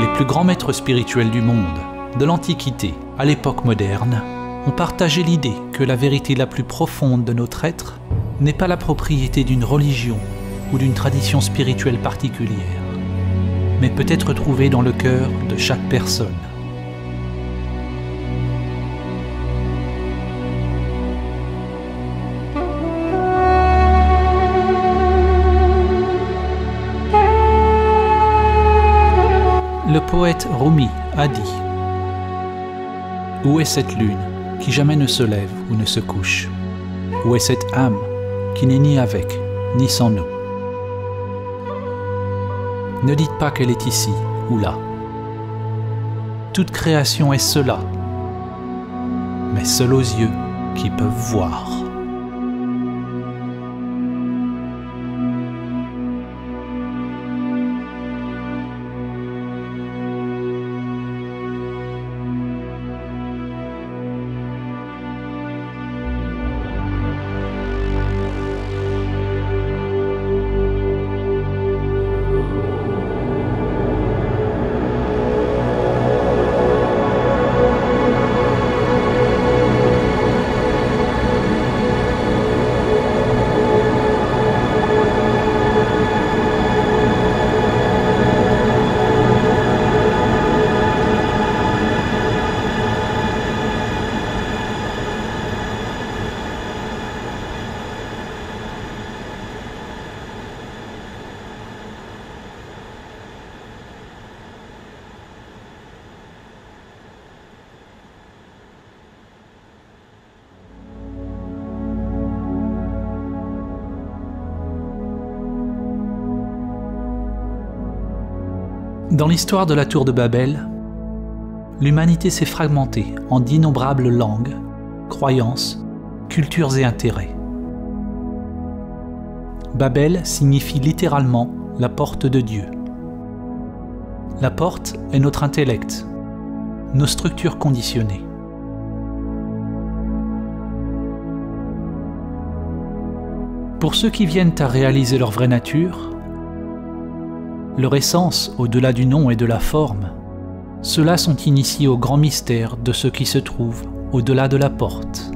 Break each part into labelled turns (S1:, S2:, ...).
S1: Les plus grands maîtres spirituels du monde, de l'Antiquité à l'époque moderne, ont partagé l'idée que la vérité la plus profonde de notre être n'est pas la propriété d'une religion ou d'une tradition spirituelle particulière, mais peut être trouvée dans le cœur de chaque personne. Le poète Rumi a dit « Où est cette lune qui jamais ne se lève ou ne se couche? Où est cette âme qui n'est ni avec ni sans nous? Ne dites pas qu'elle est ici ou là. Toute création est cela, mais seuls aux yeux qui peuvent voir. » Dans l'histoire de la tour de Babel, l'humanité s'est fragmentée en d'innombrables langues, croyances, cultures et intérêts. Babel signifie littéralement la porte de Dieu. La porte est notre intellect, nos structures conditionnées. Pour ceux qui viennent à réaliser leur vraie nature, leur essence au-delà du nom et de la forme, ceux-là sont initiés au grand mystère de ce qui se trouve au-delà de la porte.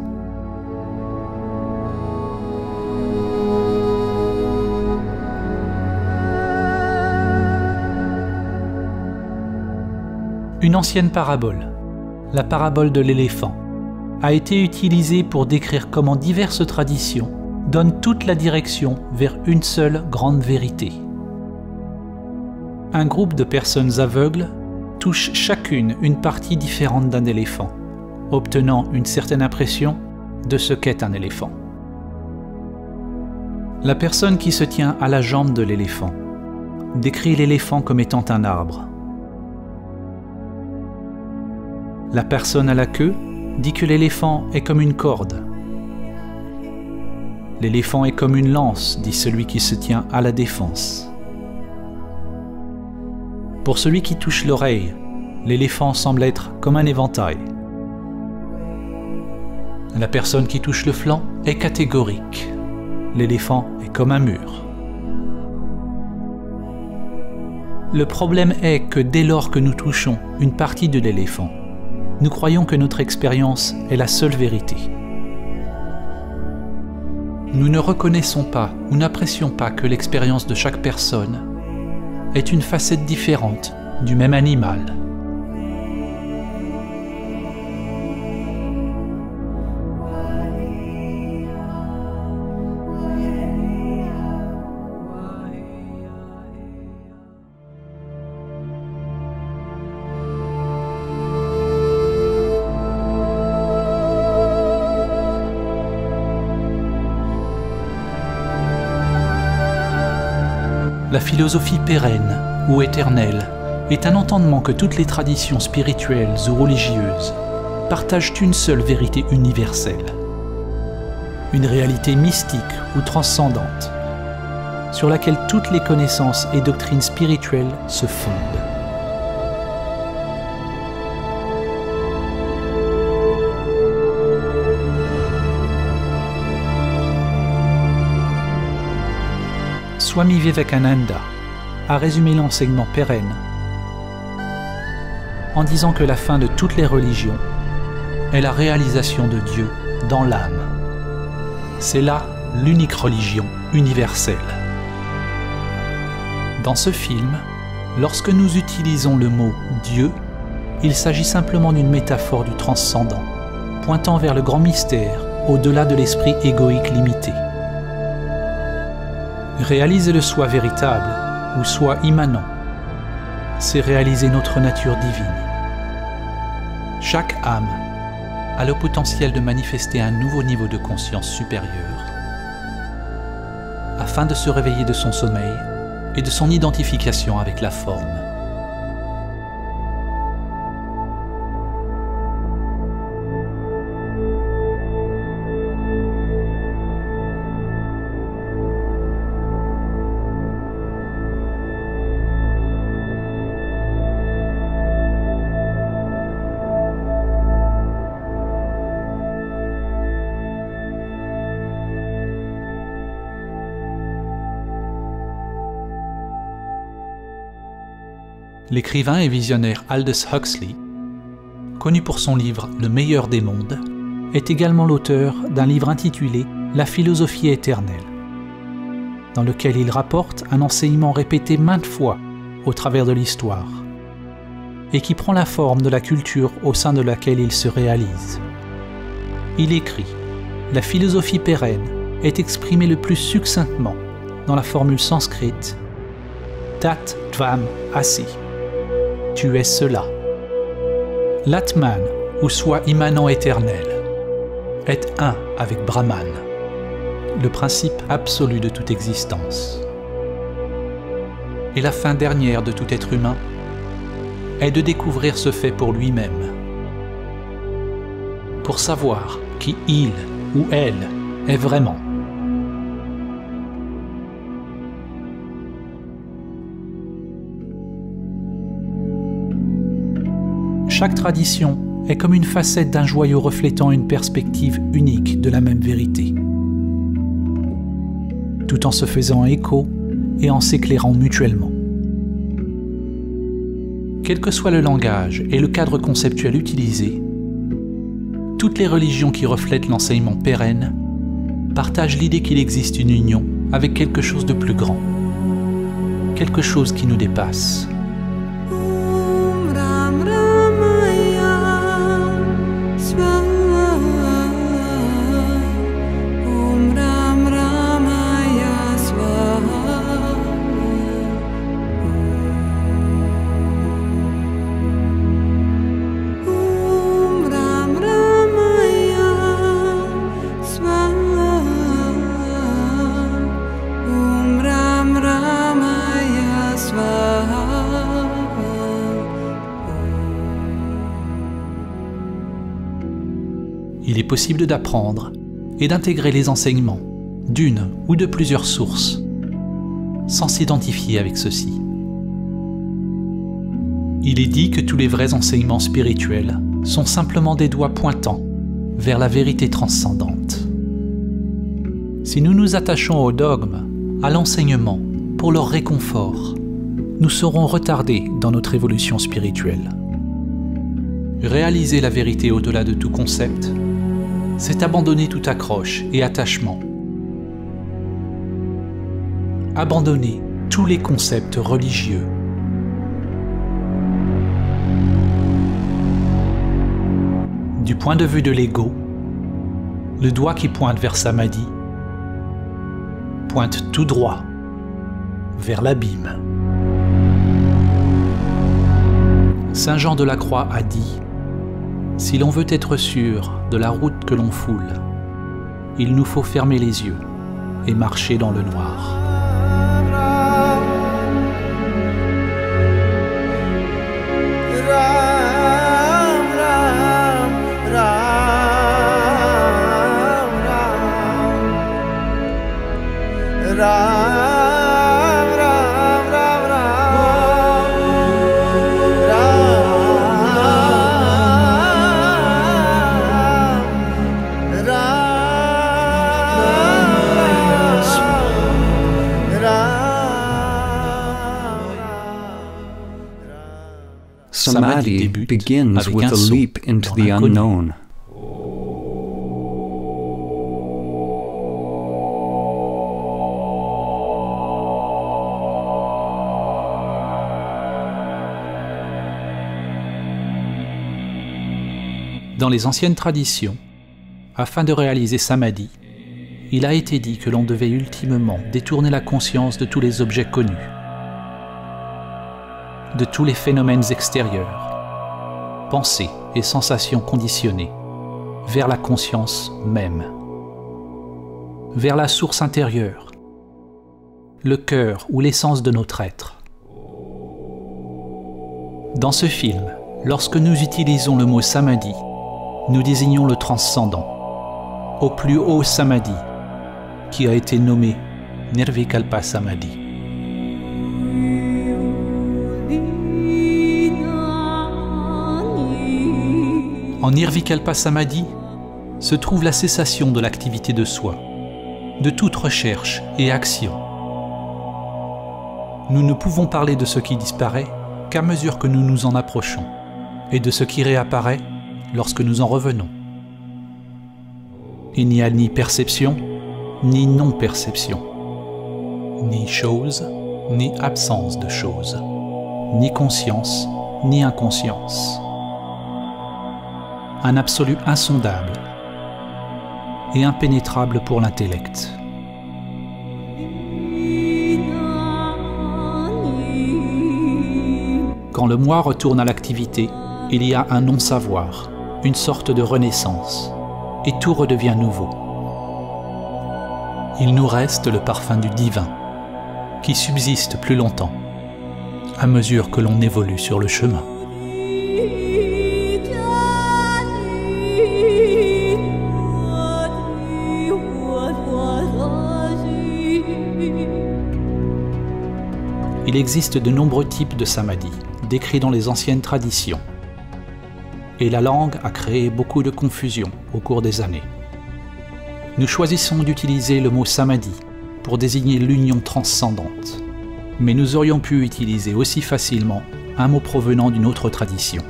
S1: Une ancienne parabole, la parabole de l'éléphant, a été utilisée pour décrire comment diverses traditions donnent toute la direction vers une seule grande vérité. Un groupe de personnes aveugles touche chacune une partie différente d'un éléphant, obtenant une certaine impression de ce qu'est un éléphant. La personne qui se tient à la jambe de l'éléphant décrit l'éléphant comme étant un arbre. La personne à la queue dit que l'éléphant est comme une corde. L'éléphant est comme une lance, dit celui qui se tient à la défense. Pour celui qui touche l'oreille, l'éléphant semble être comme un éventail. La personne qui touche le flanc est catégorique. L'éléphant est comme un mur. Le problème est que dès lors que nous touchons une partie de l'éléphant, nous croyons que notre expérience est la seule vérité. Nous ne reconnaissons pas ou n'apprécions pas que l'expérience de chaque personne est une facette différente du même animal. La philosophie pérenne ou éternelle est un entendement que toutes les traditions spirituelles ou religieuses partagent une seule vérité universelle, une réalité mystique ou transcendante, sur laquelle toutes les connaissances et doctrines spirituelles se fondent. Swami Vivekananda a résumé l'enseignement pérenne en disant que la fin de toutes les religions est la réalisation de Dieu dans l'âme. C'est là l'unique religion universelle. Dans ce film, lorsque nous utilisons le mot « Dieu », il s'agit simplement d'une métaphore du transcendant, pointant vers le grand mystère au-delà de l'esprit égoïque limité. Réaliser le soi véritable ou soi immanent, c'est réaliser notre nature divine. Chaque âme a le potentiel de manifester un nouveau niveau de conscience supérieure afin de se réveiller de son sommeil et de son identification avec la forme. L'écrivain et visionnaire Aldous Huxley, connu pour son livre « Le meilleur des mondes », est également l'auteur d'un livre intitulé « La philosophie éternelle », dans lequel il rapporte un enseignement répété maintes fois au travers de l'histoire, et qui prend la forme de la culture au sein de laquelle il se réalise. Il écrit « La philosophie pérenne est exprimée le plus succinctement dans la formule sanskrite « Tat Tvam Asi ». Tu es cela. L'Atman, ou soi immanent éternel, est un avec Brahman, le principe absolu de toute existence. Et la fin dernière de tout être humain est de découvrir ce fait pour lui-même, pour savoir qui il ou elle est vraiment. Chaque tradition est comme une facette d'un joyau reflétant une perspective unique de la même vérité, tout en se faisant écho et en s'éclairant mutuellement. Quel que soit le langage et le cadre conceptuel utilisé, toutes les religions qui reflètent l'enseignement pérenne partagent l'idée qu'il existe une union avec quelque chose de plus grand, quelque chose qui nous dépasse. Il est possible d'apprendre et d'intégrer les enseignements d'une ou de plusieurs sources, sans s'identifier avec ceux-ci. Il est dit que tous les vrais enseignements spirituels sont simplement des doigts pointant vers la vérité transcendante. Si nous nous attachons au dogme, à l'enseignement, pour leur réconfort, nous serons retardés dans notre évolution spirituelle. Réaliser la vérité au-delà de tout concept, c'est abandonner toute accroche et attachement. Abandonner tous les concepts religieux. Du point de vue de l'ego, le doigt qui pointe vers Samadhi pointe tout droit vers l'abîme. Saint Jean de la Croix a dit: si l'on veut être sûr de la route que l'on foule, il nous faut fermer les yeux et marcher dans le noir.
S2: Samadhi begins with a leap into the unknown.
S1: Dans les anciennes traditions, afin de réaliser Samadhi, il a été dit que l'on devait ultimement détourner la conscience de tous les objets connus, de tous les phénomènes extérieurs, pensées et sensations conditionnées, vers la conscience même, vers la source intérieure, le cœur ou l'essence de notre être. Dans ce film, lorsque nous utilisons le mot Samadhi, nous désignons le transcendant, au plus haut Samadhi, qui a été nommé Nirvikalpa Samadhi. En Nirvikalpa Samadhi se trouve la cessation de l'activité de soi, de toute recherche et action. Nous ne pouvons parler de ce qui disparaît qu'à mesure que nous nous en approchons, et de ce qui réapparaît lorsque nous en revenons. Il n'y a ni perception, ni non-perception, ni chose, ni absence de chose, ni conscience, ni inconscience. Un absolu insondable et impénétrable pour l'intellect. Quand le moi retourne à l'activité, il y a un non-savoir, une sorte de renaissance, et tout redevient nouveau. Il nous reste le parfum du divin, qui subsiste plus longtemps, à mesure que l'on évolue sur le chemin. Il existe de nombreux types de samadhi, décrits dans les anciennes traditions. Et la langue a créé beaucoup de confusion au cours des années. Nous choisissons d'utiliser le mot samadhi pour désigner l'union transcendante. Mais nous aurions pu utiliser aussi facilement un mot provenant d'une autre tradition.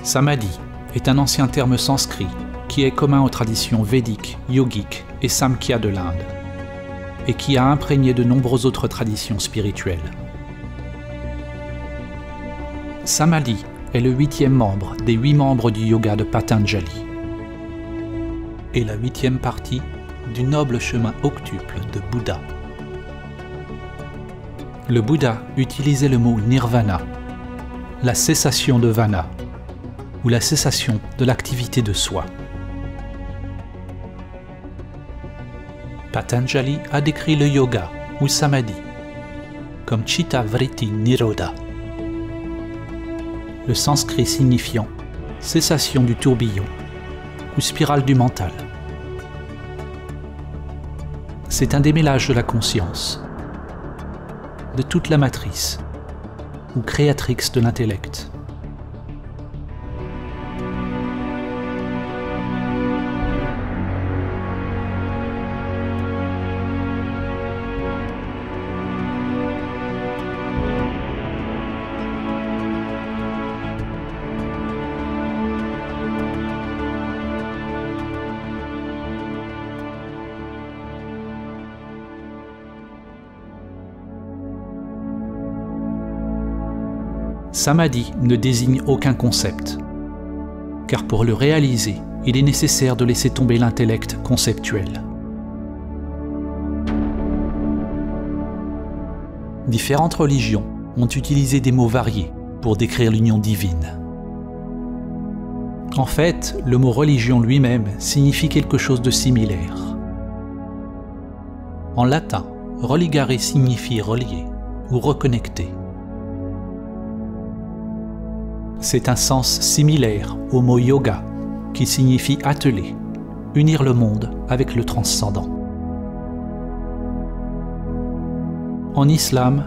S1: Samadhi est un ancien terme sanskrit qui est commun aux traditions védiques, yogiques et samkhya de l'Inde, et qui a imprégné de nombreuses autres traditions spirituelles. Samadhi est le 8e membre des 8 membres du yoga de Patanjali et la 8e partie du noble chemin octuple de Bouddha. Le Bouddha utilisait le mot nirvana, la cessation de vana, ou la cessation de l'activité de soi. Patanjali a décrit le yoga ou samadhi comme Chitta Vritti Nirodha, le sanskrit signifiant cessation du tourbillon ou spirale du mental. C'est un démêlage de la conscience, de toute la matrice ou créatrix de l'intellect. Samadhi ne désigne aucun concept, car pour le réaliser, il est nécessaire de laisser tomber l'intellect conceptuel. Différentes religions ont utilisé des mots variés pour décrire l'union divine. En fait, le mot religion lui-même signifie quelque chose de similaire. En latin, religare signifie relier ou reconnecter. C'est un sens similaire au mot yoga, qui signifie atteler, unir le monde avec le transcendant. En islam,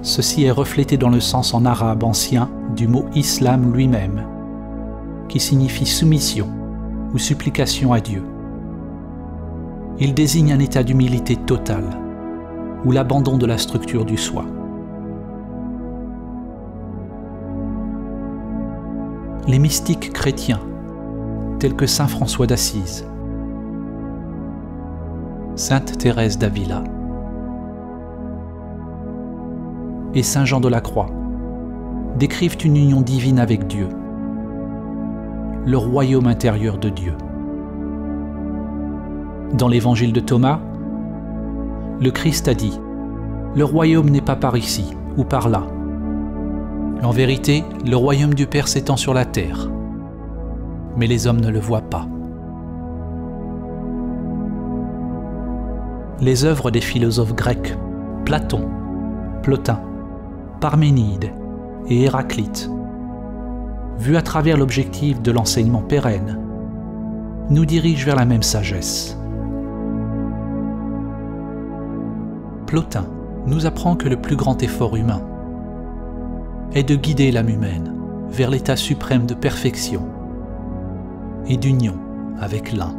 S1: ceci est reflété dans le sens en arabe ancien du mot islam lui-même, qui signifie soumission ou supplication à Dieu. Il désigne un état d'humilité totale, ou l'abandon de la structure du soi. les mystiques chrétiens, tels que saint François d'Assise, sainte Thérèse d'Avila et saint Jean de la Croix, décrivent une union divine avec Dieu, le royaume intérieur de Dieu. Dans l'évangile de Thomas, le Christ a dit « Le royaume n'est pas par ici ou par là. En vérité, le royaume du Père s'étend sur la terre, mais les hommes ne le voient pas. » Les œuvres des philosophes grecs, Platon, Plotin, Parménide et Héraclite, vues à travers l'objectif de l'enseignement pérenne, nous dirigent vers la même sagesse. Plotin nous apprend que le plus grand effort humain est de guider l'âme humaine vers l'état suprême de perfection et d'union avec l'un.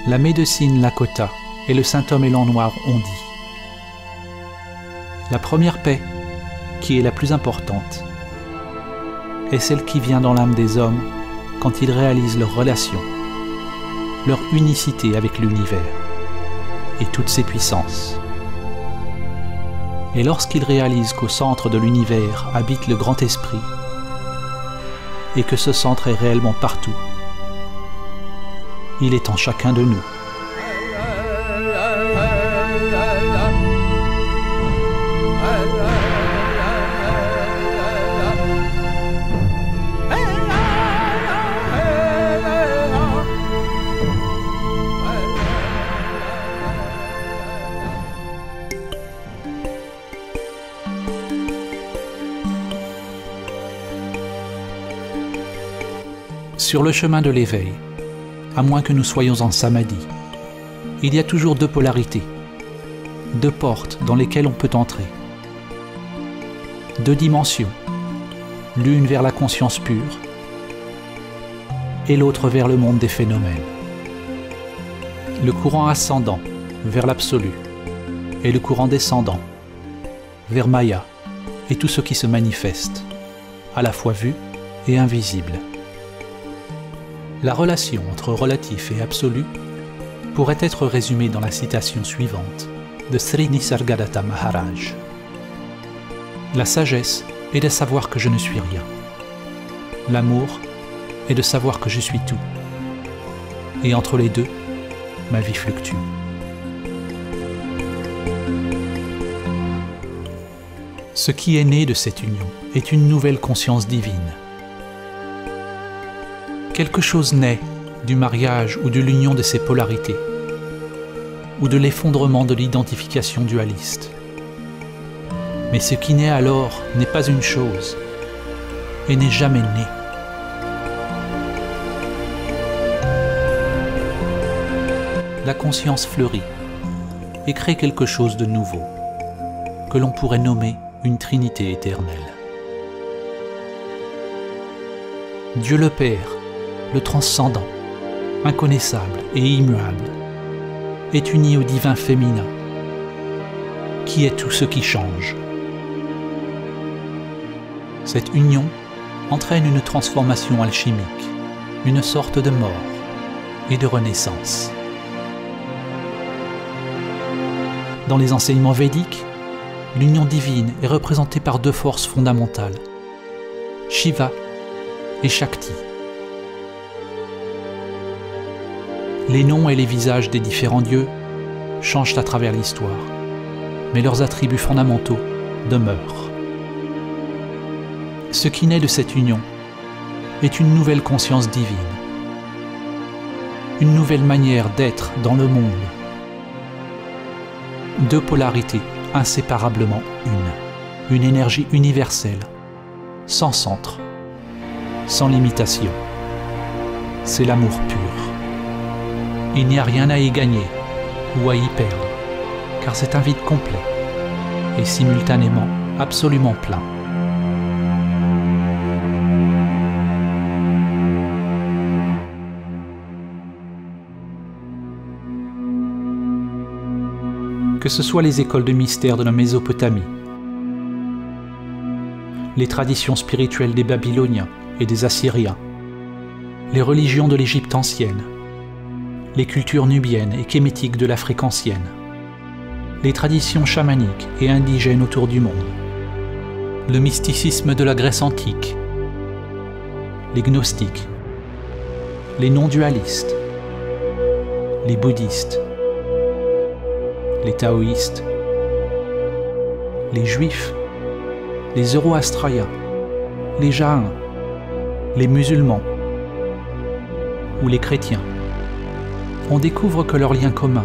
S1: La médecine Lakota et le saint homme élan noir ont dit « La première paix, qui est la plus importante, est celle qui vient dans l'âme des hommes quand ils réalisent leur relation, leur unicité avec l'univers et toutes ses puissances. Et lorsqu'ils réalisent qu'au centre de l'univers habite le grand esprit et que ce centre est réellement partout, il est en chacun de nous. » Sur le chemin de l'éveil, à moins que nous soyons en samadhi, il y a toujours deux polarités, deux portes dans lesquelles on peut entrer, deux dimensions, l'une vers la conscience pure et l'autre vers le monde des phénomènes. Le courant ascendant vers l'absolu et le courant descendant vers Maya et tout ce qui se manifeste, à la fois vu et invisible. La relation entre relatif et absolu pourrait être résumée dans la citation suivante de Sri Nisargadatta Maharaj. La sagesse est de savoir que je ne suis rien. L'amour est de savoir que je suis tout. Et entre les deux, ma vie fluctue. Ce qui est né de cette union est une nouvelle conscience divine. Quelque chose naît du mariage ou de l'union de ces polarités, ou de l'effondrement de l'identification dualiste. Mais ce qui naît alors n'est pas une chose, et n'est jamais né. La conscience fleurit et crée quelque chose de nouveau, que l'on pourrait nommer une Trinité éternelle. Dieu le Père, le transcendant, inconnaissable et immuable, est uni au divin féminin, qui est tout ce qui change. Cette union entraîne une transformation alchimique, une sorte de mort et de renaissance. Dans les enseignements védiques, l'union divine est représentée par deux forces fondamentales, Shiva et Shakti. Les noms et les visages des différents dieux changent à travers l'histoire, mais leurs attributs fondamentaux demeurent. Ce qui naît de cette union est une nouvelle conscience divine, une nouvelle manière d'être dans le monde. Deux polarités inséparablement une énergie universelle, sans centre, sans limitation. C'est l'amour pur. Il n'y a rien à y gagner ou à y perdre, car c'est un vide complet et simultanément absolument plein. Que que ce soit les écoles de mystère de la Mésopotamie, les traditions spirituelles des Babyloniens et des Assyriens, les religions de l'Égypte ancienne, les cultures nubiennes et kémétiques de l'Afrique ancienne, les traditions chamaniques et indigènes autour du monde, le mysticisme de la Grèce antique, les gnostiques, les non-dualistes, les bouddhistes, les taoïstes, les juifs, les zoroastriens, les jaïns, les musulmans ou les chrétiens. On découvre que leur lien commun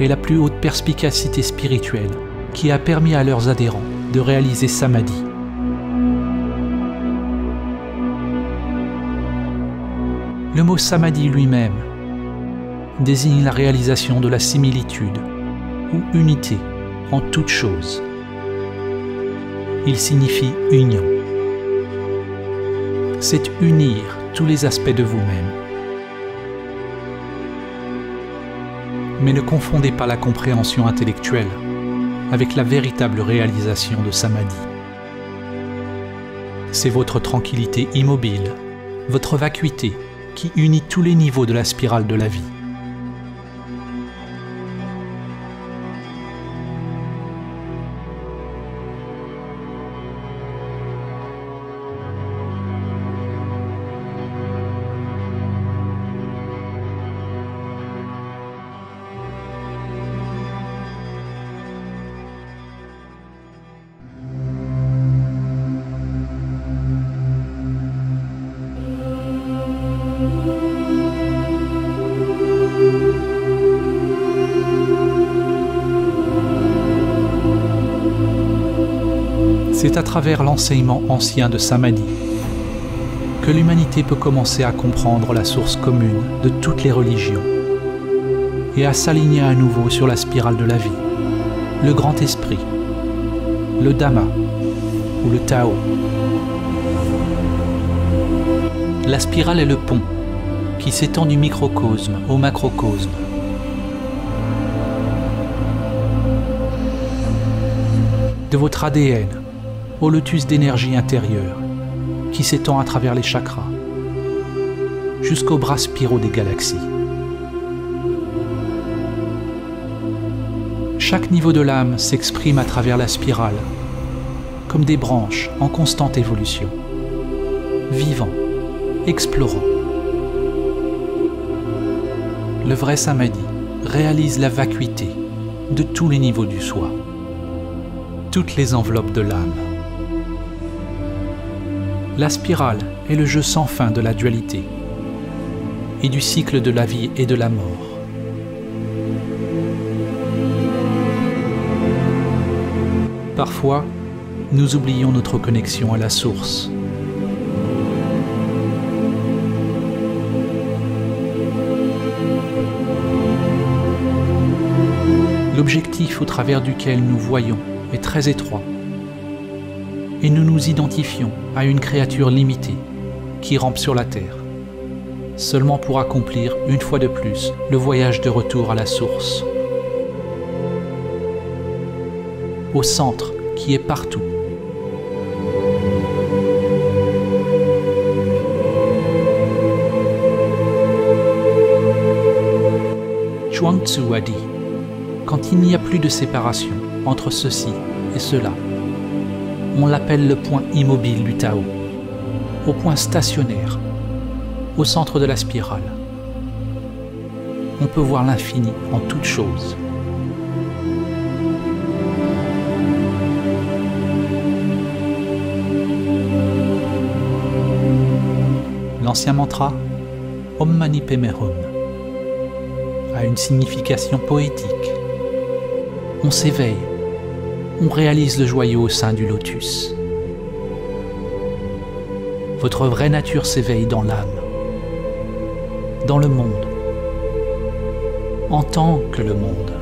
S1: est la plus haute perspicacité spirituelle qui a permis à leurs adhérents de réaliser Samadhi. Le mot Samadhi lui-même désigne la réalisation de la similitude ou unité en toute chose. Il signifie union. C'est unir tous les aspects de vous-même. Mais ne confondez pas la compréhension intellectuelle avec la véritable réalisation de Samadhi. C'est votre tranquillité immobile, votre vacuité qui unit tous les niveaux de la spirale de la vie. C'est à travers l'enseignement ancien de Samadhi que l'humanité peut commencer à comprendre la source commune de toutes les religions et à s'aligner à nouveau sur la spirale de la vie, le grand esprit, le Dhamma ou le Tao. La spirale est le pont qui s'étend du microcosme au macrocosme. De votre ADN au lotus d'énergie intérieure qui s'étend à travers les chakras jusqu'aux bras spiraux des galaxies. Chaque niveau de l'âme s'exprime à travers la spirale comme des branches en constante évolution, vivant, explorant. Le vrai Samadhi réalise la vacuité de tous les niveaux du soi, toutes les enveloppes de l'âme. La spirale est le jeu sans fin de la dualité et du cycle de la vie et de la mort. Parfois, nous oublions notre connexion à la source. L'objectif au travers duquel nous voyons est très étroit et nous nous identifions à une créature limitée qui rampe sur la terre, seulement pour accomplir une fois de plus le voyage de retour à la source, au centre qui est partout. Chuang Tzu a dit, quand il n'y a plus de séparation entre ceci et cela, on l'appelle le point immobile du Tao, au point stationnaire, au centre de la spirale. On peut voir l'infini en toute chose. L'ancien mantra Om Mani Padme Hum a une signification poétique. On s'éveille, on réalise le joyau au sein du lotus. Votre vraie nature s'éveille dans l'âme, dans le monde, en tant que le monde.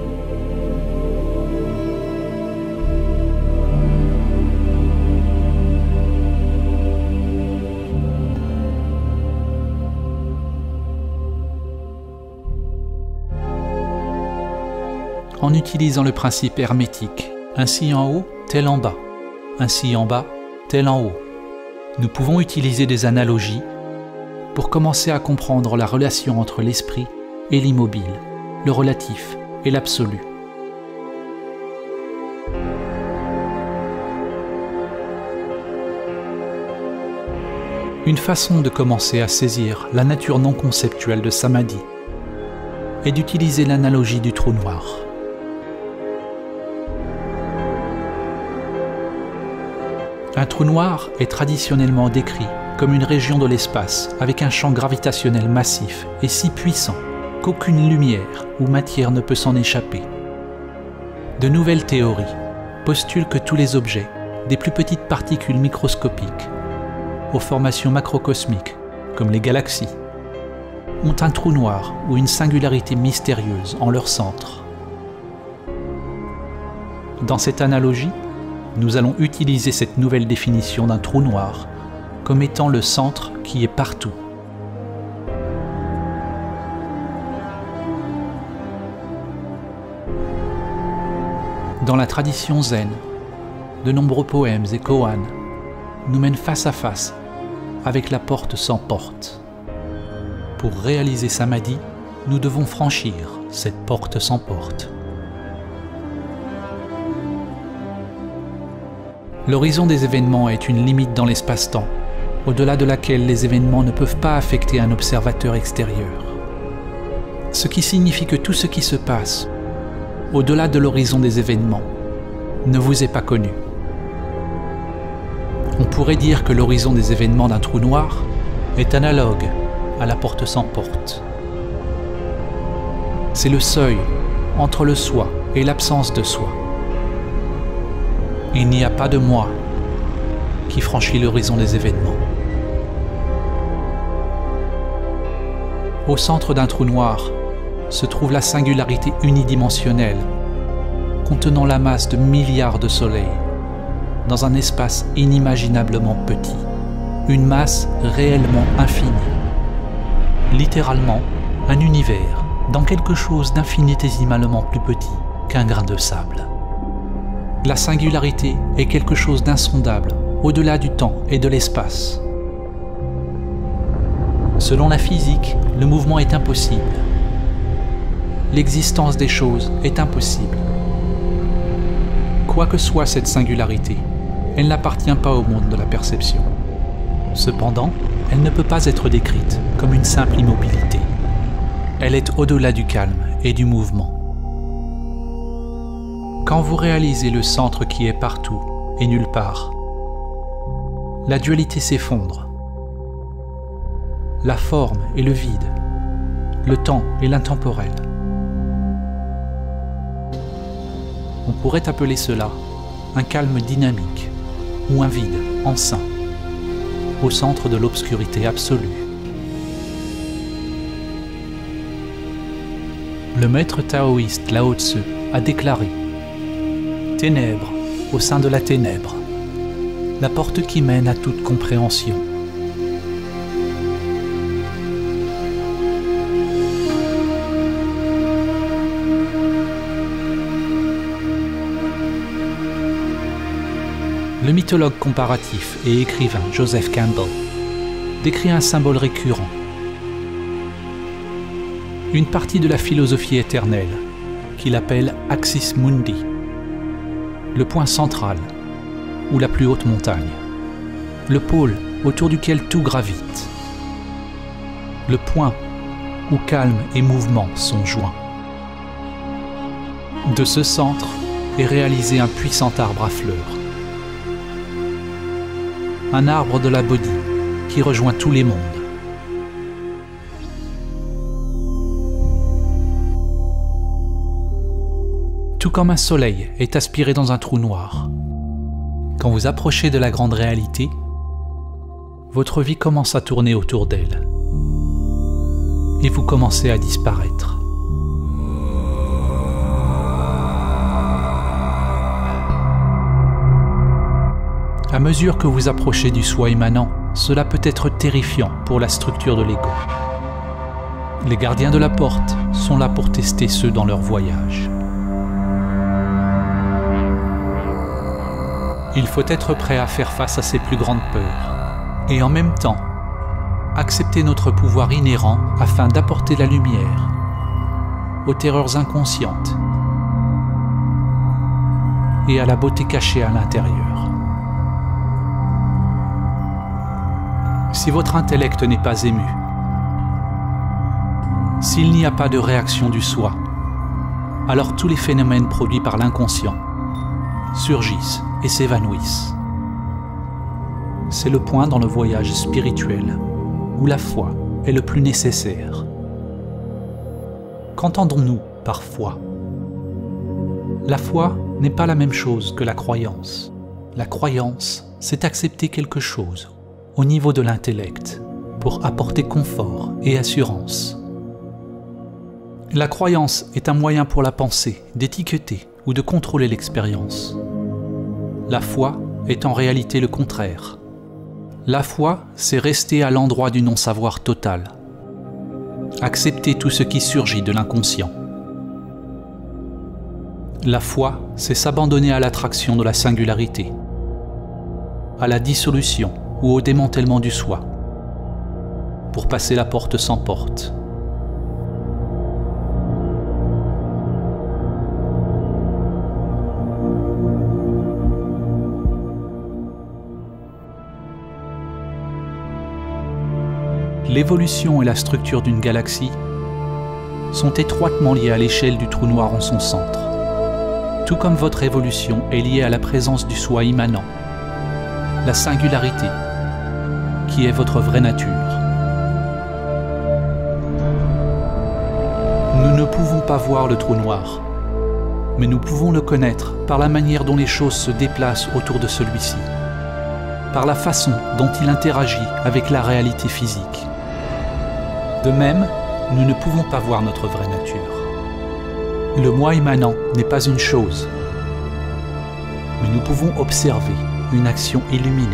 S1: en utilisant le principe hermétique, ainsi en haut, tel en bas, ainsi en bas, tel en haut. Nous pouvons utiliser des analogies pour commencer à comprendre la relation entre l'esprit et l'immobile, le relatif et l'absolu. Une façon de commencer à saisir la nature non conceptuelle de Samadhi est d'utiliser l'analogie du trou noir. Un trou noir est traditionnellement décrit comme une région de l'espace avec un champ gravitationnel massif et si puissant qu'aucune lumière ou matière ne peut s'en échapper. De nouvelles théories postulent que tous les objets, des plus petites particules microscopiques aux formations macrocosmiques, comme les galaxies, ont un trou noir ou une singularité mystérieuse en leur centre. Dans cette analogie, nous allons utiliser cette nouvelle définition d'un trou noir comme étant le centre qui est partout. Dans la tradition zen, de nombreux poèmes et koans nous mènent face à face avec la porte sans porte. Pour réaliser Samadhi, nous devons franchir cette porte sans porte. L'horizon des événements est une limite dans l'espace-temps, au-delà de laquelle les événements ne peuvent pas affecter un observateur extérieur. Ce qui signifie que tout ce qui se passe, au-delà de l'horizon des événements, ne vous est pas connu. On pourrait dire que l'horizon des événements d'un trou noir est analogue à la porte sans porte. C'est le seuil entre le soi et l'absence de soi. Il n'y a pas de moi qui franchit l'horizon des événements. Au centre d'un trou noir se trouve la singularité unidimensionnelle, contenant la masse de milliards de soleils, dans un espace inimaginablement petit, une masse réellement infinie. Littéralement, un univers dans quelque chose d'infinitésimalement plus petit qu'un grain de sable. La singularité est quelque chose d'insondable, au-delà du temps et de l'espace. Selon la physique, le mouvement est impossible. L'existence des choses est impossible. Quoi que soit cette singularité, elle n'appartient pas au monde de la perception. Cependant, elle ne peut pas être décrite comme une simple immobilité. Elle est au-delà du calme et du mouvement. Quand vous réalisez le centre qui est partout et nulle part, la dualité s'effondre. La forme et le vide, le temps et l'intemporel. On pourrait appeler cela un calme dynamique ou un vide enceint, au centre de l'obscurité absolue. Le maître taoïste Lao Tzu a déclaré « Ténèbres au sein de la ténèbre, la porte qui mène à toute compréhension. » Le mythologue comparatif et écrivain Joseph Campbell décrit un symbole récurrent, une partie de la philosophie éternelle qu'il appelle Axis Mundi, le point central ou la plus haute montagne, le pôle autour duquel tout gravite, le point où calme et mouvement sont joints. De ce centre est réalisé un puissant arbre à fleurs, un arbre de la Bodhi qui rejoint tous les mondes. Tout comme un soleil est aspiré dans un trou noir. Quand vous approchez de la grande réalité, votre vie commence à tourner autour d'elle et vous commencez à disparaître. À mesure que vous approchez du soi immanent, cela peut être terrifiant pour la structure de l'ego. Les gardiens de la porte sont là pour tester ceux dans leur voyage. Il faut être prêt à faire face à ses plus grandes peurs et en même temps accepter notre pouvoir inhérent afin d'apporter la lumière aux terreurs inconscientes et à la beauté cachée à l'intérieur. Si votre intellect n'est pas ému, s'il n'y a pas de réaction du soi, alors tous les phénomènes produits par l'inconscient surgissent et s'évanouissent. C'est le point dans le voyage spirituel où la foi est le plus nécessaire. Qu'entendons-nous par foi ? La foi n'est pas la même chose que la croyance. La croyance, c'est accepter quelque chose au niveau de l'intellect pour apporter confort et assurance. La croyance est un moyen pour la pensée d'étiqueter ou de contrôler l'expérience. La foi est en réalité le contraire. La foi, c'est rester à l'endroit du non-savoir total. Accepter tout ce qui surgit de l'inconscient. La foi, c'est s'abandonner à l'attraction de la singularité, à la dissolution ou au démantèlement du soi, pour passer la porte sans porte. L'évolution et la structure d'une galaxie sont étroitement liées à l'échelle du trou noir en son centre, tout comme votre évolution est liée à la présence du soi immanent, la singularité, qui est votre vraie nature. Nous ne pouvons pas voir le trou noir, mais nous pouvons le connaître par la manière dont les choses se déplacent autour de celui-ci, par la façon dont il interagit avec la réalité physique. De même, nous ne pouvons pas voir notre vraie nature. Le moi immanent n'est pas une chose, mais nous pouvons observer une action illuminée.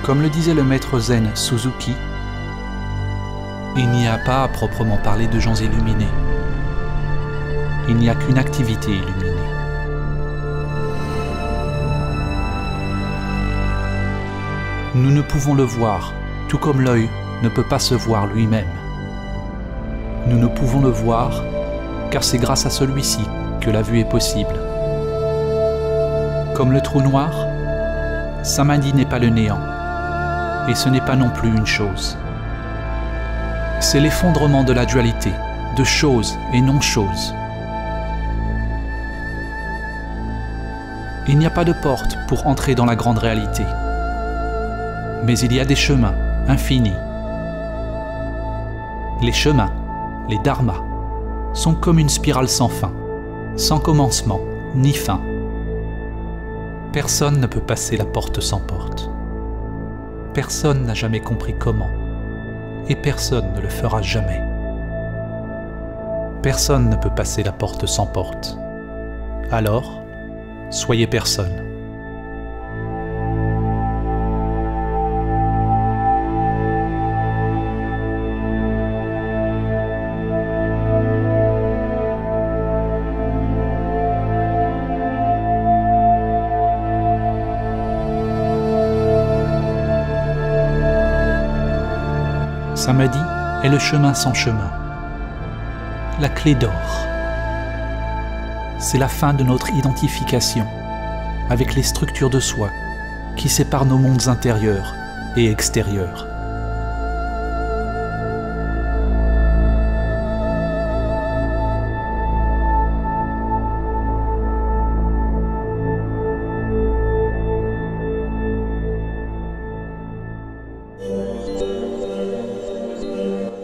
S1: Comme le disait le maître zen Suzuki, il n'y a pas à proprement parler de gens illuminés. Il n'y a qu'une activité illuminée. Nous ne pouvons le voir, tout comme l'œil ne peut pas se voir lui-même. Nous ne pouvons le voir car c'est grâce à celui-ci que la vue est possible. Comme le trou noir, Samadhi n'est pas le néant, et ce n'est pas non plus une chose. C'est l'effondrement de la dualité, de choses et non-choses. Il n'y a pas de porte pour entrer dans la grande réalité, mais il y a des chemins infinis. Les chemins, les dharmas, sont comme une spirale sans fin, sans commencement ni fin. Personne ne peut passer la porte sans porte. Personne n'a jamais compris comment, et personne ne le fera jamais. Personne ne peut passer la porte sans porte. Alors, soyez personne. Samadhi est le chemin sans chemin, la clé d'or. C'est la fin de notre identification avec les structures de soi qui séparent nos mondes intérieurs et extérieurs.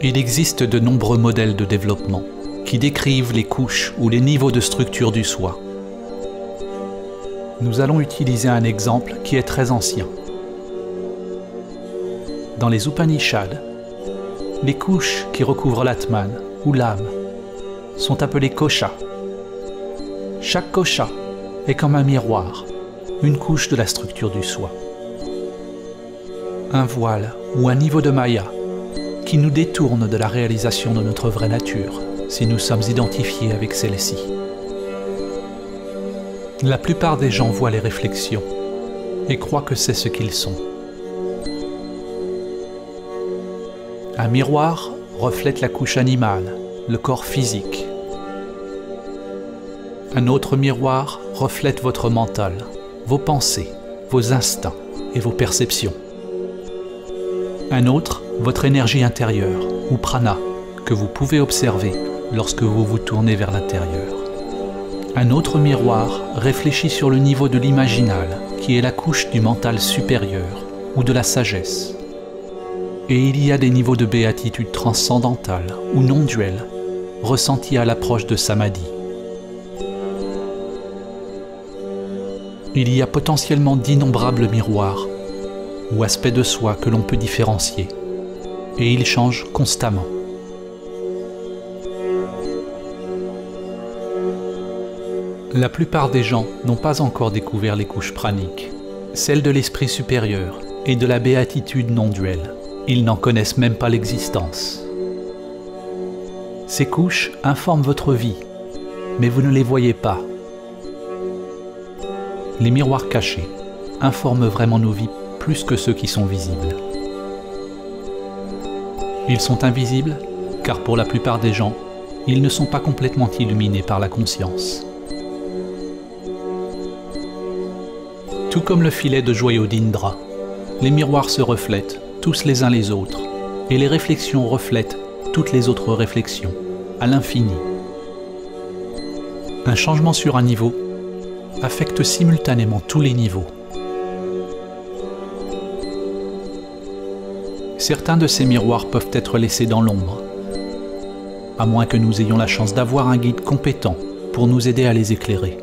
S1: Il existe de nombreux modèles de développement qui décrivent les couches ou les niveaux de structure du soi. Nous allons utiliser un exemple qui est très ancien. Dans les Upanishads, les couches qui recouvrent l'Atman ou l'âme sont appelées koshas. Chaque kosha est comme un miroir, une couche de la structure du soi. Un voile ou un niveau de maya qui nous détourne de la réalisation de notre vraie nature si nous sommes identifiés avec celle-ci. La plupart des gens voient les réflexions et croient que c'est ce qu'ils sont. Un miroir reflète la couche animale, le corps physique. Un autre miroir reflète votre mental, vos pensées, vos instincts et vos perceptions. Un autre, votre énergie intérieure, ou prana, que vous pouvez observer lorsque vous vous tournez vers l'intérieur. Un autre miroir réfléchit sur le niveau de l'imaginal, qui est la couche du mental supérieur, ou de la sagesse. Et il y a des niveaux de béatitude transcendantale, ou non-duelle, ressentis à l'approche de Samadhi. Il y a potentiellement d'innombrables miroirs, ou aspects de soi que l'on peut différencier, et ils changent constamment. La plupart des gens n'ont pas encore découvert les couches praniques, celles de l'esprit supérieur et de la béatitude non-duelle. Ils n'en connaissent même pas l'existence. Ces couches informent votre vie, mais vous ne les voyez pas. Les miroirs cachés informent vraiment nos vies plus que ceux qui sont visibles. Ils sont invisibles car pour la plupart des gens, ils ne sont pas complètement illuminés par la conscience. Tout comme le filet de joyaux d'Indra, les miroirs se reflètent tous les uns les autres, et les réflexions reflètent toutes les autres réflexions, à l'infini. Un changement sur un niveau affecte simultanément tous les niveaux. Certains de ces miroirs peuvent être laissés dans l'ombre, à moins que nous ayons la chance d'avoir un guide compétent pour nous aider à les éclairer.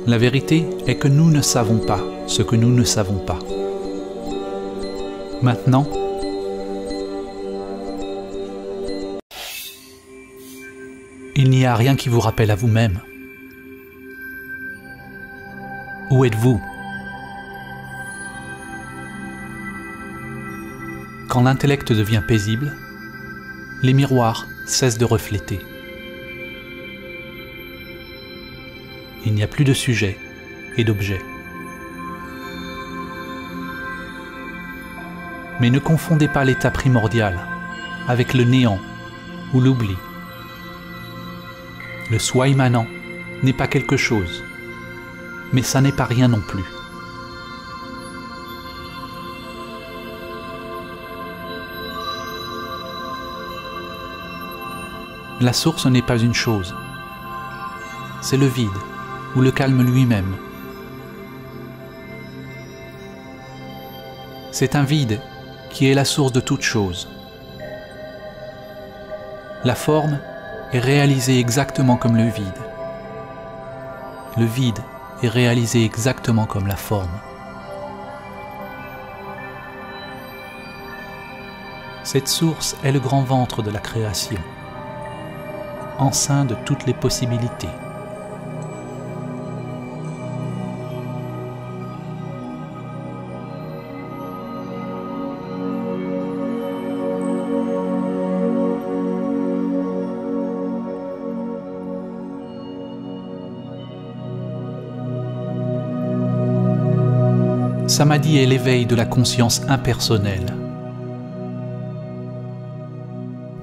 S1: La vérité est que nous ne savons pas ce que nous ne savons pas. Maintenant, il n'y a rien qui vous rappelle à vous-même. Où êtes-vous? Quand l'intellect devient paisible, les miroirs cessent de refléter. Il n'y a plus de sujet et d'objet. Mais ne confondez pas l'état primordial avec le néant ou l'oubli. Le soi immanent n'est pas quelque chose, mais ça n'est pas rien non plus. La source n'est pas une chose, c'est le vide ou le calme lui-même. C'est un vide qui est la source de toute chose. La forme est réalisée exactement comme le vide. Le vide est réalisé exactement comme la forme. Cette source est le grand ventre de la création, enceint de toutes les possibilités. Samadhi est l'éveil de la conscience impersonnelle.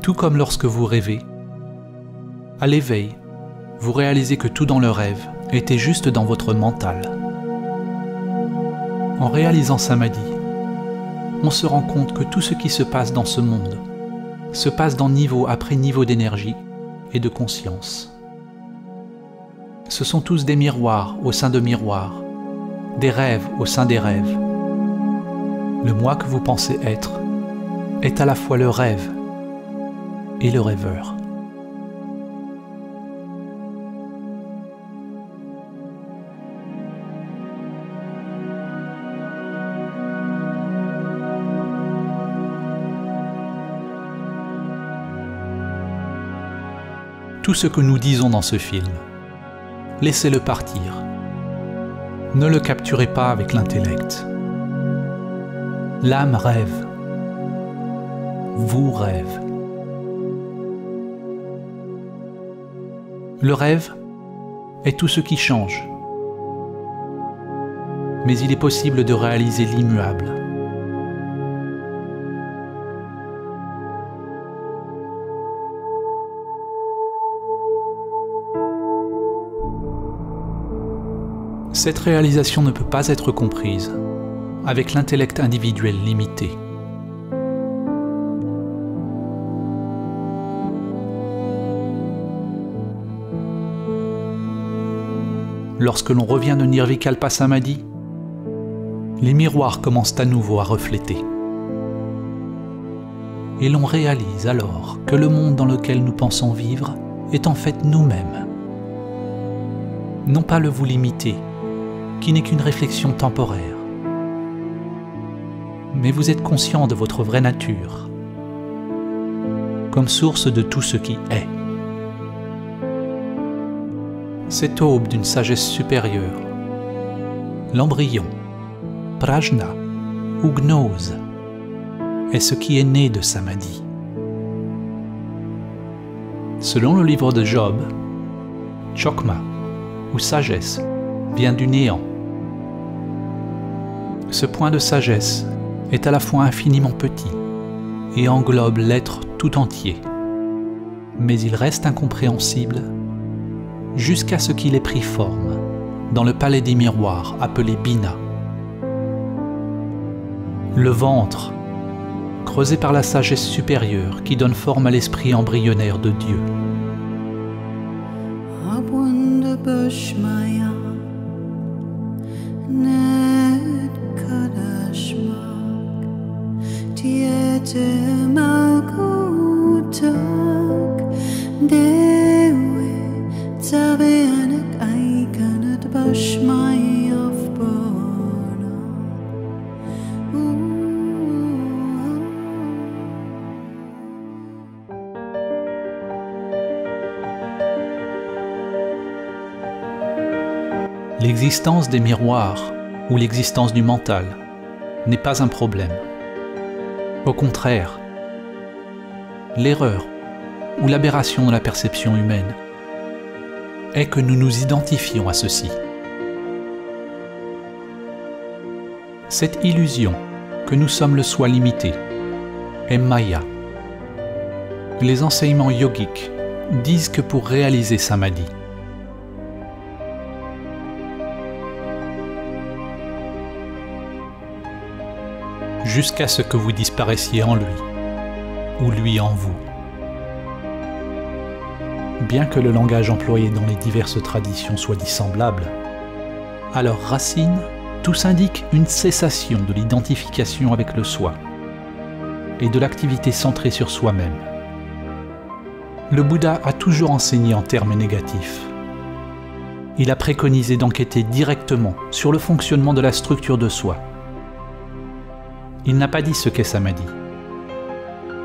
S1: Tout comme lorsque vous rêvez, à l'éveil, vous réalisez que tout dans le rêve était juste dans votre mental. En réalisant Samadhi, on se rend compte que tout ce qui se passe dans ce monde se passe dans niveau après niveau d'énergie et de conscience. Ce sont tous des miroirs au sein de miroirs, des rêves au sein des rêves. Le moi que vous pensez être est à la fois le rêve et le rêveur. Tout ce que nous disons dans ce film, laissez-le partir. Ne le capturez pas avec l'intellect. L'âme rêve. Vous rêve. Le rêve est tout ce qui change. Mais il est possible de réaliser l'immuable. Cette réalisation ne peut pas être comprise avec l'intellect individuel limité. Lorsque l'on revient de Nirvikalpa Samadhi, les miroirs commencent à nouveau à refléter. Et l'on réalise alors que le monde dans lequel nous pensons vivre est en fait nous-mêmes. Non pas le vous limité, qui n'est qu'une réflexion temporaire. Mais vous êtes conscient de votre vraie nature, comme source de tout ce qui est. Cette aube d'une sagesse supérieure, l'embryon, prajna ou gnose, est ce qui est né de Samadhi. Selon le livre de Job, chokma ou sagesse vient du néant. Ce point de sagesse est à la fois infiniment petit et englobe l'être tout entier, mais il reste incompréhensible jusqu'à ce qu'il ait pris forme dans le palais des miroirs appelé Bina. Le ventre, creusé par la sagesse supérieure qui donne forme à l'esprit embryonnaire de Dieu. L'existence des miroirs ou l'existence du mental n'est pas un problème. Au contraire, l'erreur ou l'aberration de la perception humaine est que nous nous identifions à ceci. Cette illusion que nous sommes le soi limité est Maya. Les enseignements yogiques disent que pour réaliser Samadhi, jusqu'à ce que vous disparaissiez en lui, ou lui en vous. Bien que le langage employé dans les diverses traditions soit dissemblable, à leur racine, tous indiquent une cessation de l'identification avec le soi et de l'activité centrée sur soi-même. Le Bouddha a toujours enseigné en termes négatifs. Il a préconisé d'enquêter directement sur le fonctionnement de la structure de soi. Il n'a pas dit ce qu'est Samadhi,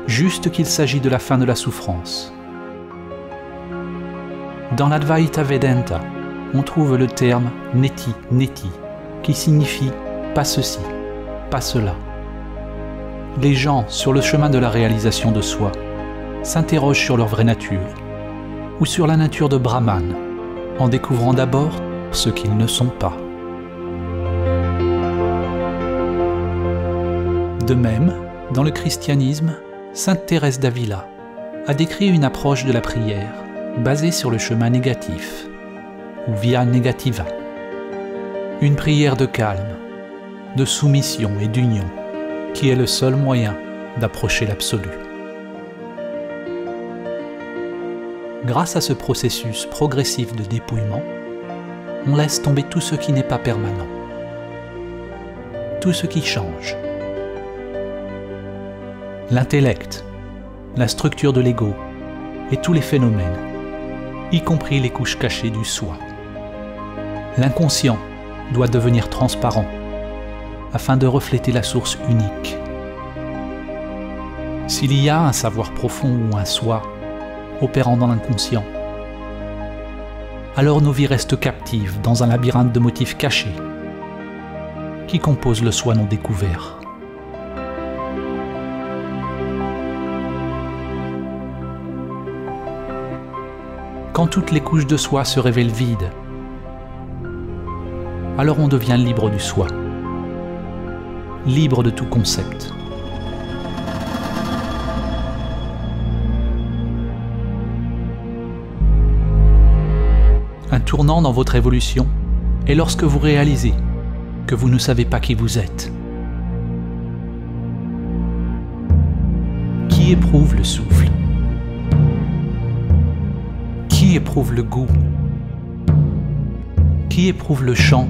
S1: juste qu'il s'agit de la fin de la souffrance. Dans l'Advaita Vedanta, on trouve le terme neti, neti, qui signifie pas ceci, pas cela. Les gens, sur le chemin de la réalisation de soi, s'interrogent sur leur vraie nature, ou sur la nature de Brahman, en découvrant d'abord ce qu'ils ne sont pas. De même, dans le christianisme, sainte Thérèse d'Avila a décrit une approche de la prière basée sur le chemin négatif, ou via negativa. Une prière de calme, de soumission et d'union, qui est le seul moyen d'approcher l'absolu. Grâce à ce processus progressif de dépouillement, on laisse tomber tout ce qui n'est pas permanent, tout ce qui change. L'intellect, la structure de l'ego et tous les phénomènes, y compris les couches cachées du soi. L'inconscient doit devenir transparent afin de refléter la source unique. S'il y a un savoir profond ou un soi opérant dans l'inconscient, alors nos vies restent captives dans un labyrinthe de motifs cachés qui composent le soi non découvert. Quand toutes les couches de soi se révèlent vides alors on devient libre du soi, libre de tout concept. Un tournant dans votre évolution est lorsque vous réalisez que vous ne savez pas qui vous êtes. Qui éprouve le souffle? Qui éprouve le goût? Qui éprouve le chant,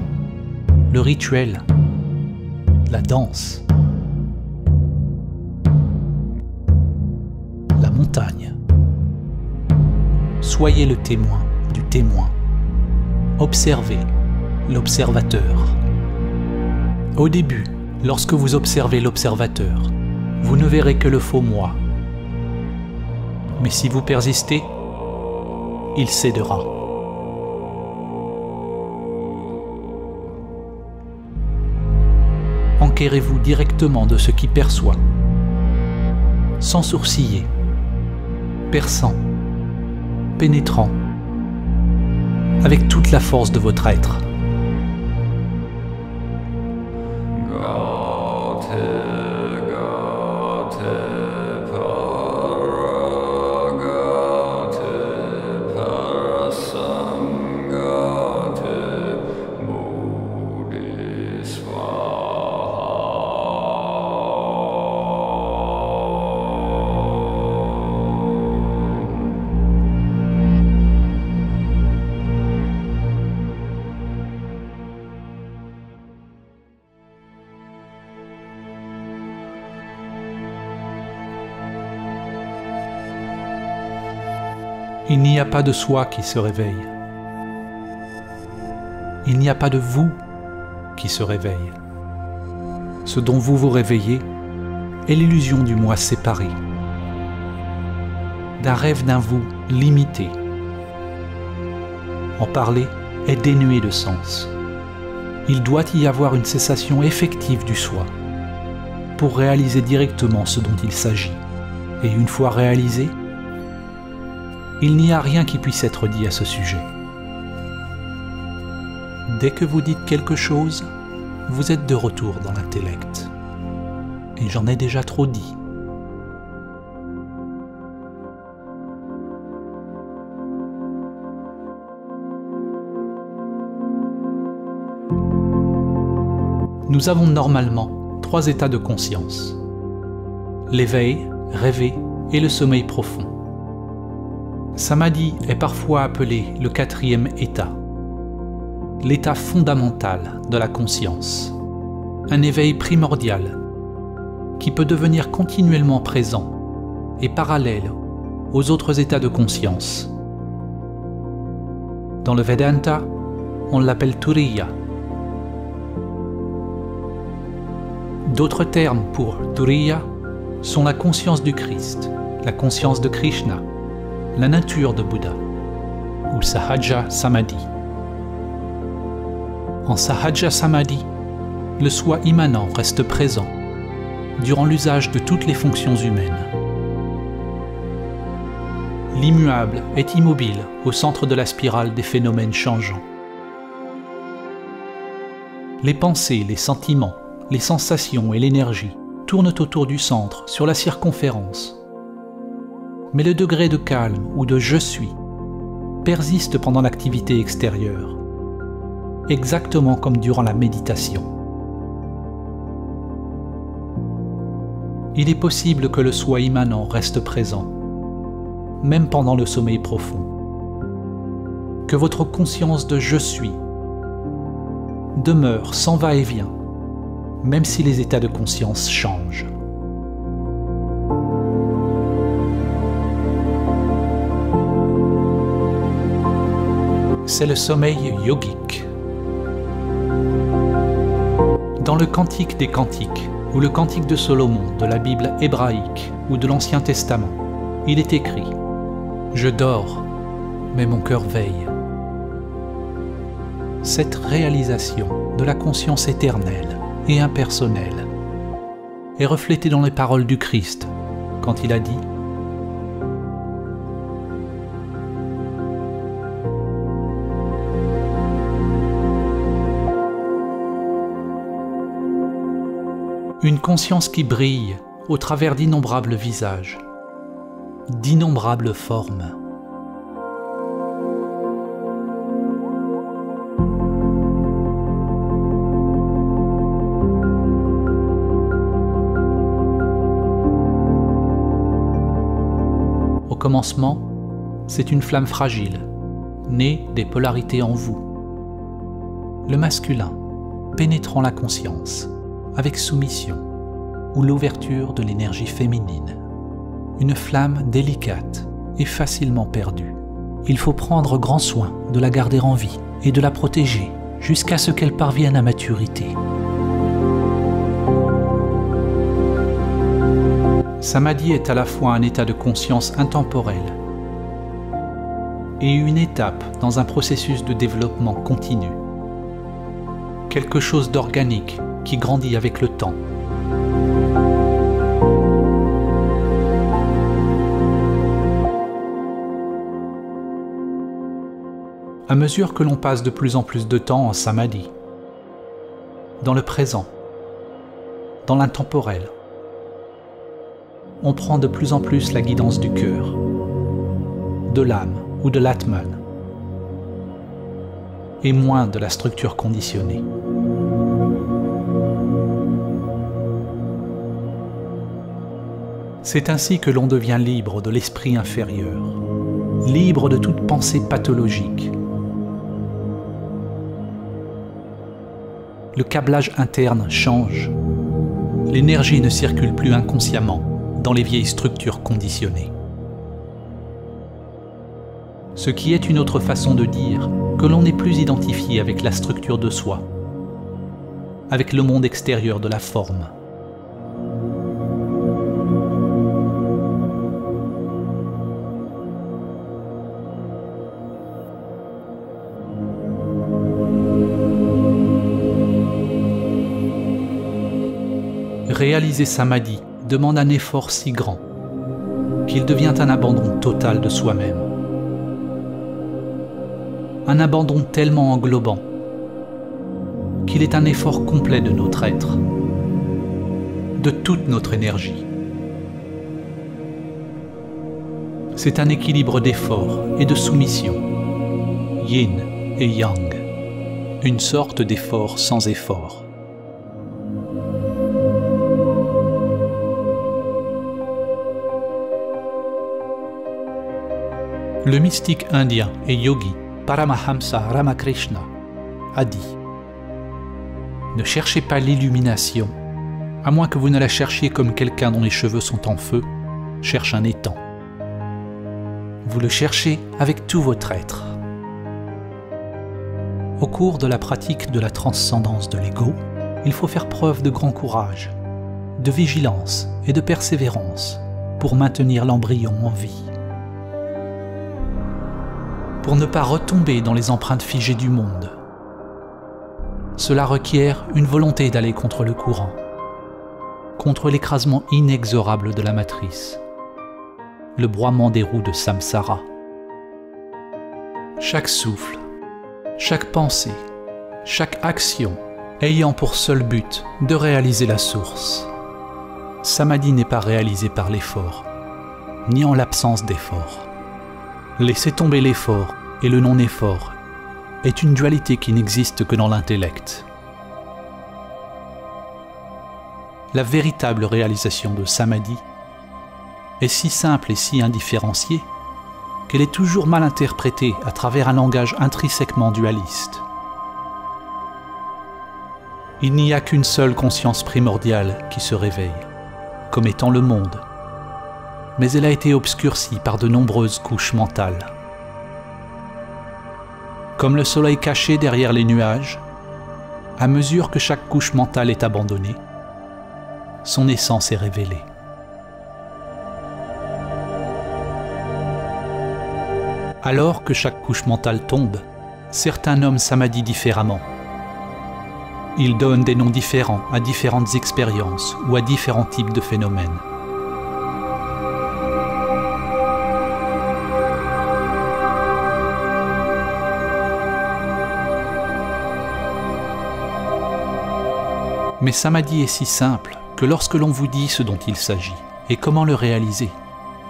S1: le rituel, la danse, la montagne? Soyez le témoin du témoin. Observez l'observateur. Au début, lorsque vous observez l'observateur, vous ne verrez que le faux moi. Mais si vous persistez, il cédera. Enquérez-vous directement de ce qui perçoit, sans sourciller, perçant, pénétrant, avec toute la force de votre être. Il n'y a pas de soi qui se réveille. Il n'y a pas de vous qui se réveille. Ce dont vous vous réveillez est l'illusion du moi séparé, d'un rêve d'un vous limité. En parler est dénué de sens. Il doit y avoir une cessation effective du soi pour réaliser directement ce dont il s'agit. Et une fois réalisé, il n'y a rien qui puisse être dit à ce sujet. Dès que vous dites quelque chose, vous êtes de retour dans l'intellect. Et j'en ai déjà trop dit. Nous avons normalement 3 états de conscience: l'éveil, rêver et le sommeil profond. Samadhi est parfois appelé le 4e état, l'état fondamental de la conscience, un éveil primordial qui peut devenir continuellement présent et parallèle aux autres états de conscience. Dans le Vedanta, on l'appelle Turiya. D'autres termes pour Turiya sont la conscience du Christ, la conscience de Krishna, la nature de Bouddha, ou Sahaja Samadhi. En Sahaja Samadhi, le soi immanent reste présent durant l'usage de toutes les fonctions humaines. L'immuable est immobile au centre de la spirale des phénomènes changeants. Les pensées, les sentiments, les sensations et l'énergie tournent autour du centre, sur la circonférence. Mais le degré de calme ou de « je suis » persiste pendant l'activité extérieure, exactement comme durant la méditation. Il est possible que le soi immanent reste présent, même pendant le sommeil profond, que votre conscience de « je suis » demeure sans va-et-vient, même si les états de conscience changent. C'est le sommeil yogique. Dans le Cantique des Cantiques, ou le Cantique de Salomon de la Bible hébraïque ou de l'Ancien Testament, il est écrit « Je dors, mais mon cœur veille ». Cette réalisation de la conscience éternelle et impersonnelle est reflétée dans les paroles du Christ quand il a dit « Une conscience qui brille au travers d'innombrables visages, d'innombrables formes. Au commencement, c'est une flamme fragile, née des polarités en vous. Le masculin, pénétrant la conscience, avec soumission, ou l'ouverture de l'énergie féminine. Une flamme délicate et facilement perdue. Il faut prendre grand soin de la garder en vie et de la protéger jusqu'à ce qu'elle parvienne à maturité. Samadhi est à la fois un état de conscience intemporel et une étape dans un processus de développement continu. Quelque chose d'organique qui grandit avec le temps. À mesure que l'on passe de plus en plus de temps en samadhi, dans le présent, dans l'intemporel, on prend de plus en plus la guidance du cœur, de l'âme ou de l'atman, et moins de la structure conditionnée. C'est ainsi que l'on devient libre de l'esprit inférieur, libre de toute pensée pathologique. Le câblage interne change. L'énergie ne circule plus inconsciemment dans les vieilles structures conditionnées. Ce qui est une autre façon de dire que l'on n'est plus identifié avec la structure de soi, avec le monde extérieur de la forme. Réaliser samadhi demande un effort si grand qu'il devient un abandon total de soi-même. Un abandon tellement englobant qu'il est un effort complet de notre être, de toute notre énergie. C'est un équilibre d'effort et de soumission, yin et yang, une sorte d'effort sans effort. Le mystique indien et yogi Paramahamsa Ramakrishna a dit « Ne cherchez pas l'illumination, à moins que vous ne la cherchiez comme quelqu'un dont les cheveux sont en feu cherche un étang. Vous le cherchez avec tout votre être. » Au cours de la pratique de la transcendance de l'ego, il faut faire preuve de grand courage, de vigilance et de persévérance pour maintenir l'embryon en vie. Pour ne pas retomber dans les empreintes figées du monde. Cela requiert une volonté d'aller contre le courant, contre l'écrasement inexorable de la matrice, le broiement des roues de samsara. Chaque souffle, chaque pensée, chaque action ayant pour seul but de réaliser la source. Samadhi n'est pas réalisé par l'effort, ni en l'absence d'effort. Laisser tomber l'effort et le non-effort est une dualité qui n'existe que dans l'intellect. La véritable réalisation de samadhi est si simple et si indifférenciée qu'elle est toujours mal interprétée à travers un langage intrinsèquement dualiste. Il n'y a qu'une seule conscience primordiale qui se réveille, comme étant le monde, mais elle a été obscurcie par de nombreuses couches mentales. Comme le soleil caché derrière les nuages, à mesure que chaque couche mentale est abandonnée, son essence est révélée. Alors que chaque couche mentale tombe, certains nomment samadhi différemment. Ils donnent des noms différents à différentes expériences ou à différents types de phénomènes. Mais samadhi est si simple que lorsque l'on vous dit ce dont il s'agit et comment le réaliser,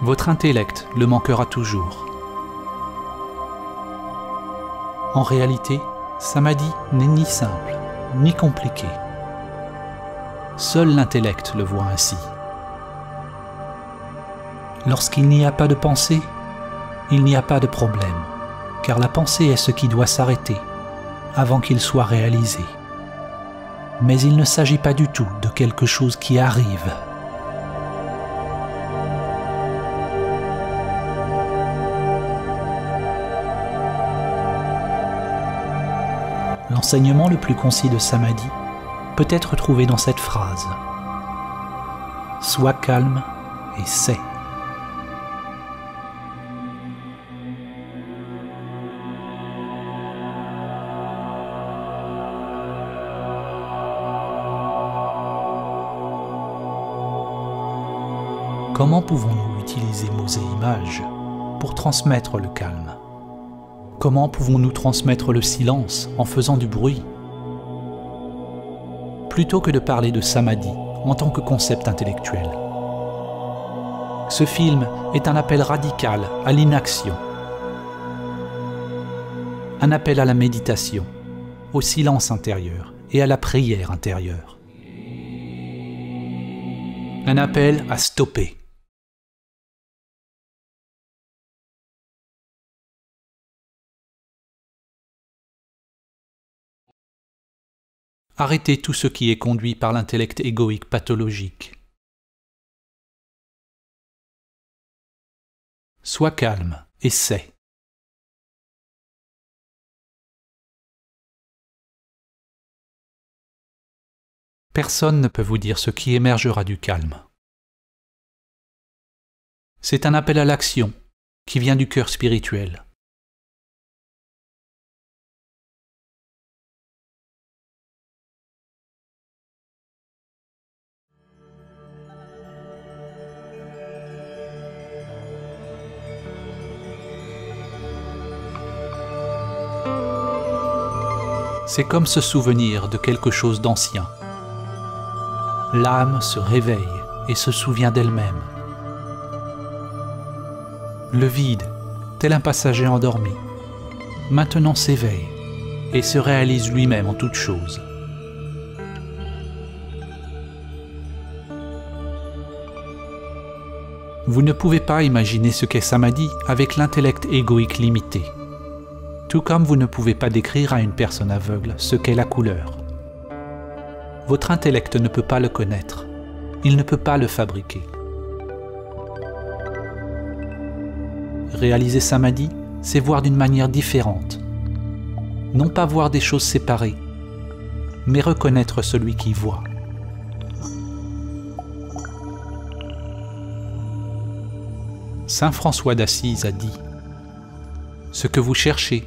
S1: votre intellect le manquera toujours. En réalité, Samadhi n'est ni simple, ni compliqué. Seul l'intellect le voit ainsi. Lorsqu'il n'y a pas de pensée, il n'y a pas de problème, car la pensée est ce qui doit s'arrêter avant qu'il soit réalisé. Mais il ne s'agit pas du tout de quelque chose qui arrive. L'enseignement le plus concis de Samadhi peut être trouvé dans cette phrase. Sois calme et sais. Comment pouvons-nous utiliser mots et images pour transmettre le calme? Comment pouvons-nous transmettre le silence en faisant du bruit? Plutôt que de parler de Samadhi en tant que concept intellectuel. Ce film est un appel radical à l'inaction, un appel à la méditation, au silence intérieur et à la prière intérieure. Un appel à stopper. Arrêtez tout ce qui est conduit par l'intellect égoïque pathologique. Sois calme et sais. Personne ne peut vous dire ce qui émergera du calme. C'est un appel à l'action qui vient du cœur spirituel. C'est comme se souvenir de quelque chose d'ancien. L'âme se réveille et se souvient d'elle-même. Le vide, tel un passager endormi, maintenant s'éveille et se réalise lui-même en toute chose. Vous ne pouvez pas imaginer ce qu'est Samadhi avec l'intellect égoïque limité. Tout comme vous ne pouvez pas décrire à une personne aveugle ce qu'est la couleur. Votre intellect ne peut pas le connaître. Il ne peut pas le fabriquer. Réaliser Samadhi, c'est voir d'une manière différente. Non pas voir des choses séparées, mais reconnaître celui qui voit. Saint François d'Assise a dit « Ce que vous cherchez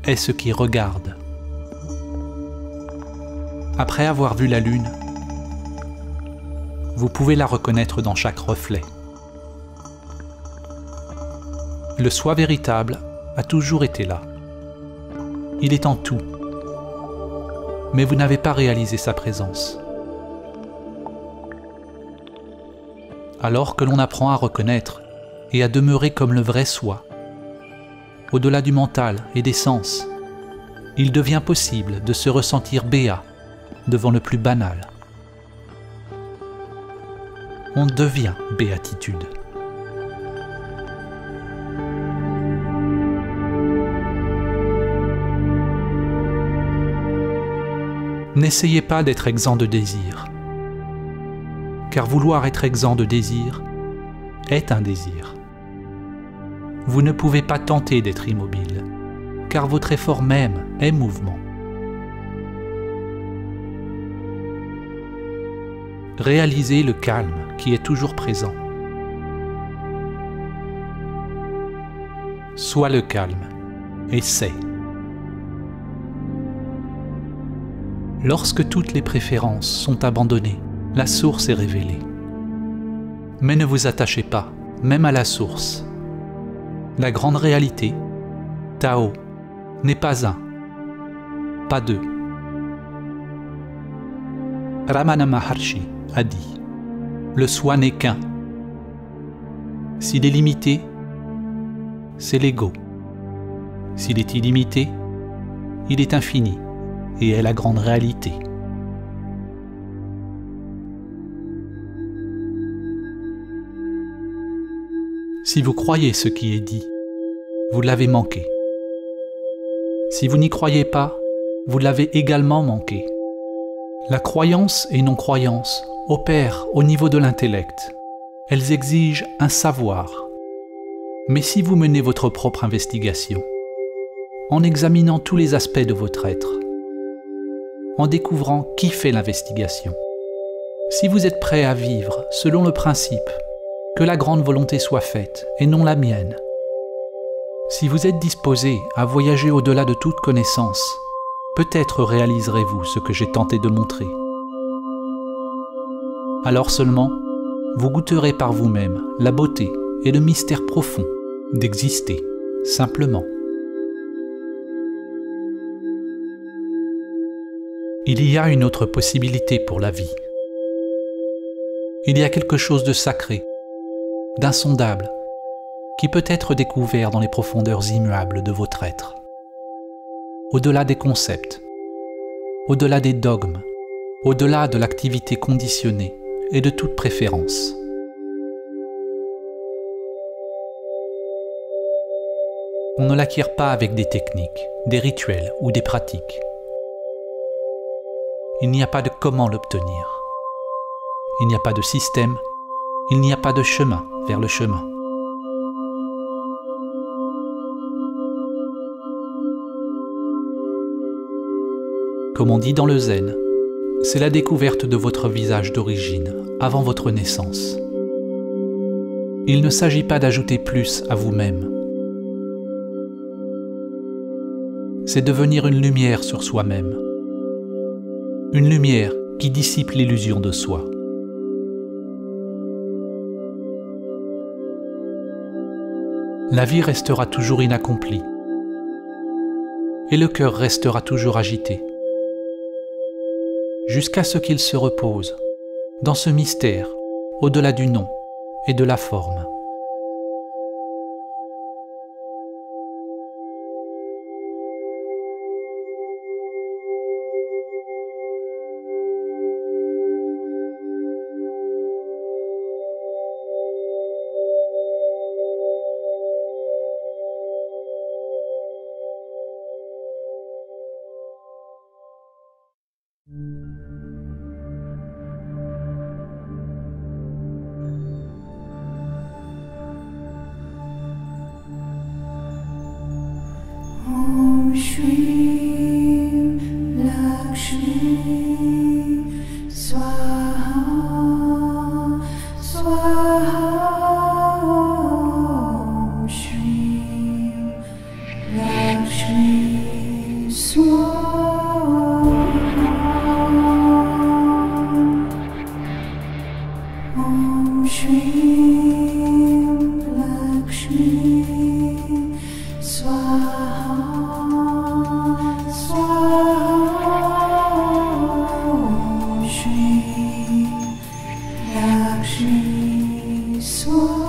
S1: est ce qui regarde. » Après avoir vu la lune, vous pouvez la reconnaître dans chaque reflet. Le soi véritable a toujours été là. Il est en tout. Mais vous n'avez pas réalisé sa présence. Alors que l'on apprend à reconnaître et à demeurer comme le vrai soi, au-delà du mental et des sens, il devient possible de se ressentir béat devant le plus banal. On devient béatitude. N'essayez pas d'être exempt de désir, car vouloir être exempt de désir est un désir. Vous ne pouvez pas tenter d'être immobile, car votre effort même est mouvement. Réalisez le calme qui est toujours présent. Sois le calme et sais. Lorsque toutes les préférences sont abandonnées, la source est révélée. Mais ne vous attachez pas, même à la source. La grande réalité, Tao, n'est pas un, pas deux. Ramana Maharshi a dit « Le soi n'est qu'un ». S'il est limité, c'est l'ego. S'il est illimité, il est infini et est la grande réalité. Si vous croyez ce qui est dit, vous l'avez manqué. Si vous n'y croyez pas, vous l'avez également manqué. La croyance et non-croyance opèrent au niveau de l'intellect. Elles exigent un savoir. Mais si vous menez votre propre investigation, en examinant tous les aspects de votre être, en découvrant qui fait l'investigation, si vous êtes prêt à vivre selon le principe que la grande volonté soit faite et non la mienne, si vous êtes disposé à voyager au-delà de toute connaissance, peut-être réaliserez-vous ce que j'ai tenté de montrer. Alors seulement, vous goûterez par vous-même la beauté et le mystère profond d'exister, simplement. Il y a une autre possibilité pour la vie. Il y a quelque chose de sacré, d'insondable, qui peut être découvert dans les profondeurs immuables de votre être. Au-delà des concepts, au-delà des dogmes, au-delà de l'activité conditionnée et de toute préférence. On ne l'acquiert pas avec des techniques, des rituels ou des pratiques. Il n'y a pas de comment l'obtenir. Il n'y a pas de système, il n'y a pas de chemin vers le chemin. Comme on dit dans le zen, c'est la découverte de votre visage d'origine, avant votre naissance. Il ne s'agit pas d'ajouter plus à vous-même. C'est devenir une lumière sur soi-même. Une lumière qui dissipe l'illusion de soi. La vie restera toujours inaccomplie. Et le cœur restera toujours agité. Jusqu'à ce qu'il se repose dans ce mystère, au-delà du nom et de la forme.
S3: Om Shri Lakshmi Swaha Swaha Om Shri Lakshmi Swaha Om Shri Lakshmi Swaha Lakshmi Swaha